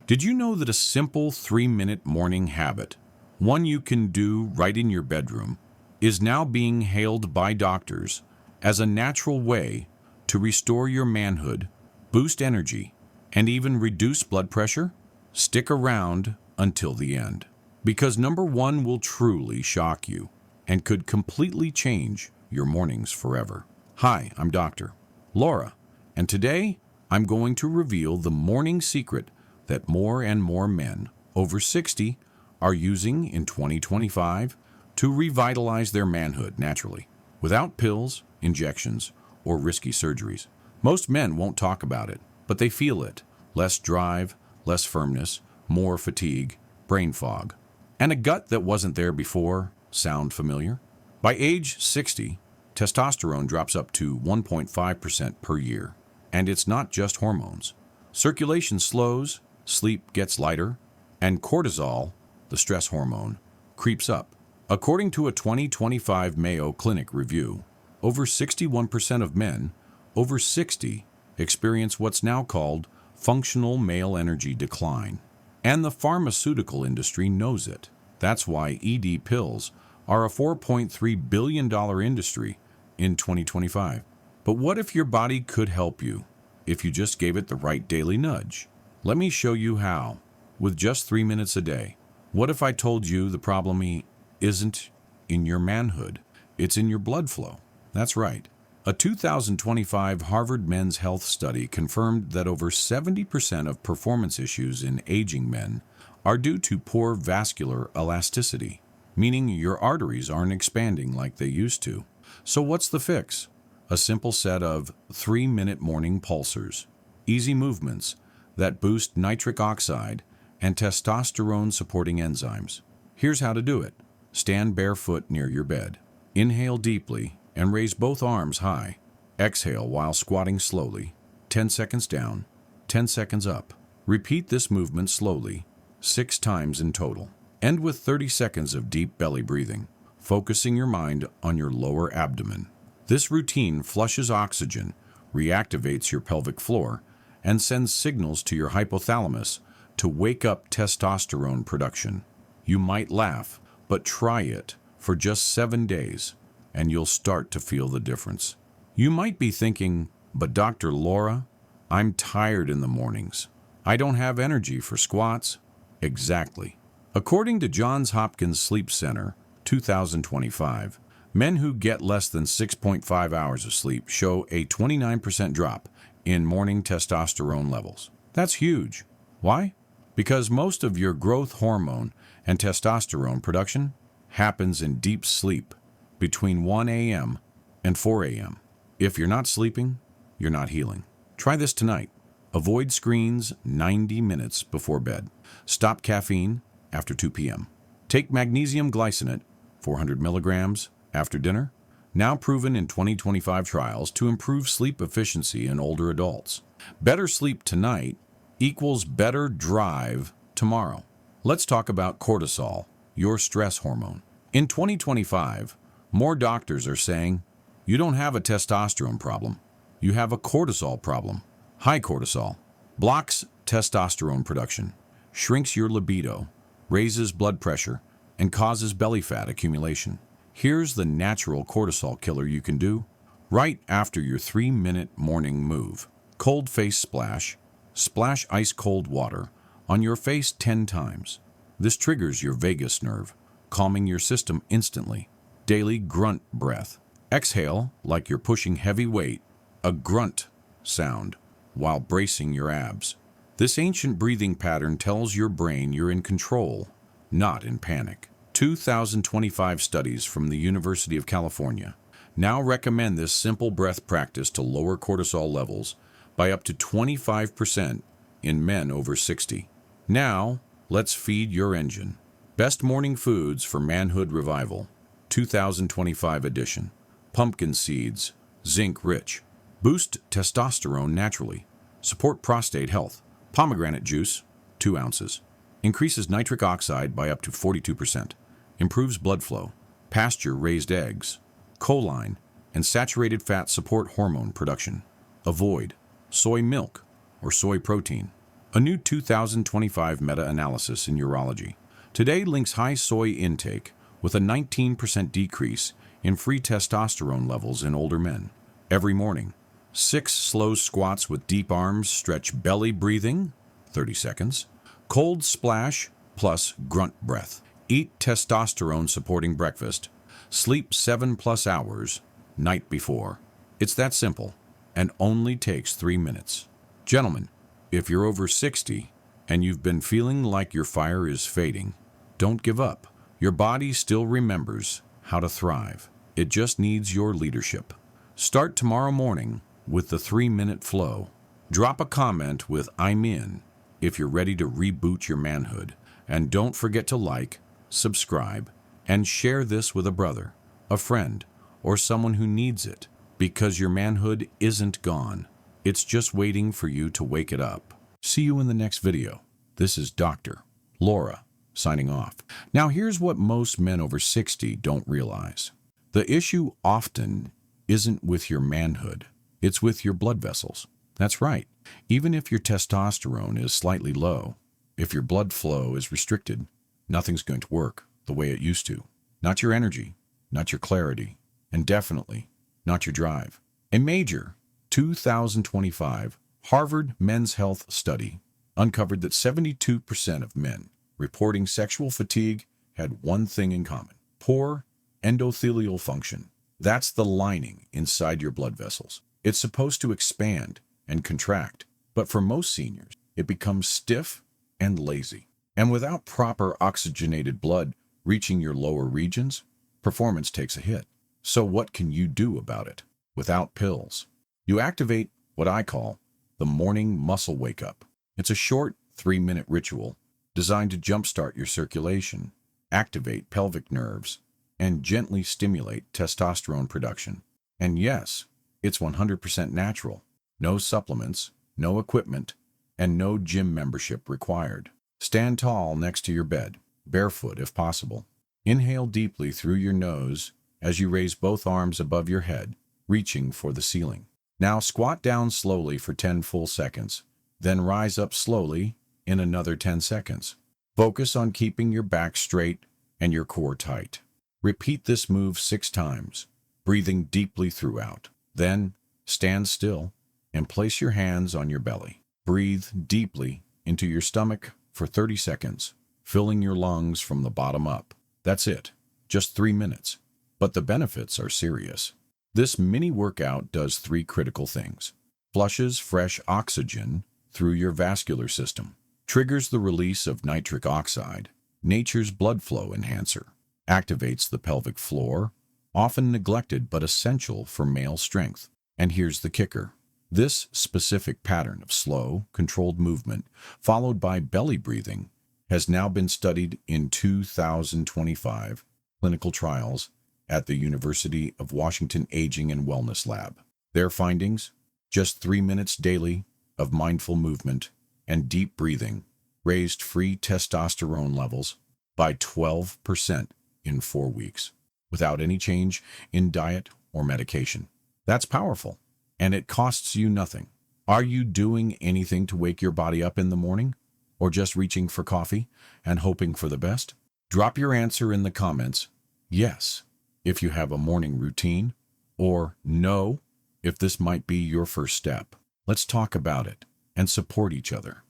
Did you know that a simple 3-minute morning habit, one you can do right in your bedroom, is now being hailed by doctors as a natural way to restore your manhood, boost energy, and even reduce blood pressure? Stick around until the end, because number one will truly shock you and could completely change your mornings forever. Hi, I'm Dr. Laura, and today I'm going to reveal the morning secret that more and more men over 60 are using in 2025 to revitalize their manhood naturally, without pills, injections, or risky surgeries. Most men won't talk about it, but they feel it. Less drive, less firmness, more fatigue, brain fog, and a gut that wasn't there before. Sound familiar? By age 60, testosterone drops up to 1.5% per year. And it's not just hormones. Circulation slows, sleep gets lighter, and cortisol, the stress hormone, creeps up. According to a 2025 Mayo Clinic review, over 61% of men over 60 experience what's now called functional male energy decline. And the pharmaceutical industry knows it. That's why ED pills are a $4.3 billion industry in 2025. But what if your body could help you if you just gave it the right daily nudge? Let me show you how, with just 3 minutes a day. What if I told you the problem isn't in your manhood, it's in your blood flow? That's right. A 2025 Harvard Men's Health study confirmed that over 70% of performance issues in aging men are due to poor vascular elasticity, meaning your arteries aren't expanding like they used to. So what's the fix? A simple set of 3-minute morning pulsers, easy movements that boost nitric oxide and testosterone-supporting enzymes. Here's how to do it. Stand barefoot near your bed. Inhale deeply and raise both arms high. Exhale while squatting slowly. 10 seconds down, 10 seconds up. Repeat this movement slowly, 6 times in total. End with 30 seconds of deep belly breathing, focusing your mind on your lower abdomen. This routine flushes oxygen, reactivates your pelvic floor, and sends signals to your hypothalamus to wake up testosterone production. You might laugh, but try it for just 7 days, and you'll start to feel the difference. You might be thinking, but Dr. Laura, I'm tired in the mornings. I don't have energy for squats. Exactly. According to Johns Hopkins Sleep Center, 2025, men who get less than 6.5 hours of sleep show a 29% drop in morning testosterone levels. That's huge. Why? Because most of your growth hormone and testosterone production happens in deep sleep between 1 a.m. and 4 a.m. If you're not sleeping, you're not healing. Try this tonight. Avoid screens 90 minutes before bed. Stop caffeine after 2 p.m. Take magnesium glycinate, 400 milligrams, after dinner, now proven in 2025 trials to improve sleep efficiency in older adults. Better sleep tonight equals better drive tomorrow. Let's talk about cortisol, your stress hormone. In 2025, more doctors are saying, you don't have a testosterone problem, you have a cortisol problem. High cortisol blocks testosterone production, shrinks your libido, raises blood pressure, and causes belly fat accumulation. Here's the natural cortisol killer you can do right after your 3-minute morning move. Cold face splash. Splash ice cold water on your face 10 times. This triggers your vagus nerve, calming your system instantly. Daily grunt breath. Exhale like you're pushing heavy weight, a grunt sound, while bracing your abs. This ancient breathing pattern tells your brain you're in control, not in panic. 2025 studies from the University of California now recommend this simple breath practice to lower cortisol levels by up to 25% in men over 60. Now, let's feed your engine. Best morning foods for manhood revival, 2025 edition. Pumpkin seeds, zinc rich. Boost testosterone naturally. Support prostate health. Pomegranate juice, 2 ounces. Increases nitric oxide by up to 42%. Improves blood flow. Pasture-raised eggs. Choline and saturated fat support hormone production. Avoid soy milk or soy protein. A new 2025 meta-analysis in urology today links high soy intake with a 19% decrease in free testosterone levels in older men. Every morning, 6 slow squats with deep arms stretch belly breathing, 30 seconds, cold splash plus grunt breath. Eat testosterone supporting breakfast, sleep 7+ hours night before. It's that simple and only takes 3 minutes. Gentlemen, if you're over 60 and you've been feeling like your fire is fading, don't give up. Your body still remembers how to thrive. It just needs your leadership. Start tomorrow morning with the 3-minute flow. Drop a comment with "I'm in" if you're ready to reboot your manhood. And don't forget to like, subscribe, and share this with a brother, a friend, or someone who needs it, because your manhood isn't gone. It's just waiting for you to wake it up. See you in the next video. This is Dr. Laura signing off. Now here's what most men over 60 don't realize. The issue often isn't with your manhood. It's with your blood vessels. That's right. Even if your testosterone is slightly low, if your blood flow is restricted, nothing's going to work the way it used to. Not your energy, not your clarity, and definitely not your drive. A major 2025 Harvard Men's Health study uncovered that 72% of men reporting sexual fatigue had one thing in common: poor endothelial function. That's the lining inside your blood vessels. It's supposed to expand and contract, but for most seniors, it becomes stiff and lazy. And without proper oxygenated blood reaching your lower regions, performance takes a hit. So what can you do about it? Without pills, you activate what I call the morning muscle wake-up. It's a short 3-minute ritual designed to jumpstart your circulation, activate pelvic nerves, and gently stimulate testosterone production. And yes, it's 100% natural. No supplements, no equipment, and no gym membership required. Stand tall next to your bed, barefoot if possible. Inhale deeply through your nose as you raise both arms above your head, reaching for the ceiling. Now squat down slowly for 10 full seconds, then rise up slowly in another 10 seconds. Focus on keeping your back straight and your core tight. Repeat this move 6 times, breathing deeply throughout. Then stand still and place your hands on your belly. Breathe deeply into your stomach for 30 seconds, filling your lungs from the bottom up. That's it, just 3 minutes. But the benefits are serious. This mini workout does 3 critical things. Flushes fresh oxygen through your vascular system, triggers the release of nitric oxide, nature's blood flow enhancer, activates the pelvic floor, often neglected but essential for male strength. And here's the kicker. This specific pattern of slow, controlled movement, followed by belly breathing, has now been studied in 2025 clinical trials at the University of Washington Aging and Wellness Lab. Their findings: just 3 minutes daily of mindful movement and deep breathing raised free testosterone levels by 12% in 4 weeks, without any change in diet or medication. That's powerful, and it costs you nothing. Are you doing anything to wake your body up in the morning? Or just reaching for coffee and hoping for the best? Drop your answer in the comments, yes, if you have a morning routine, or no, if this might be your first step. Let's talk about it and support each other.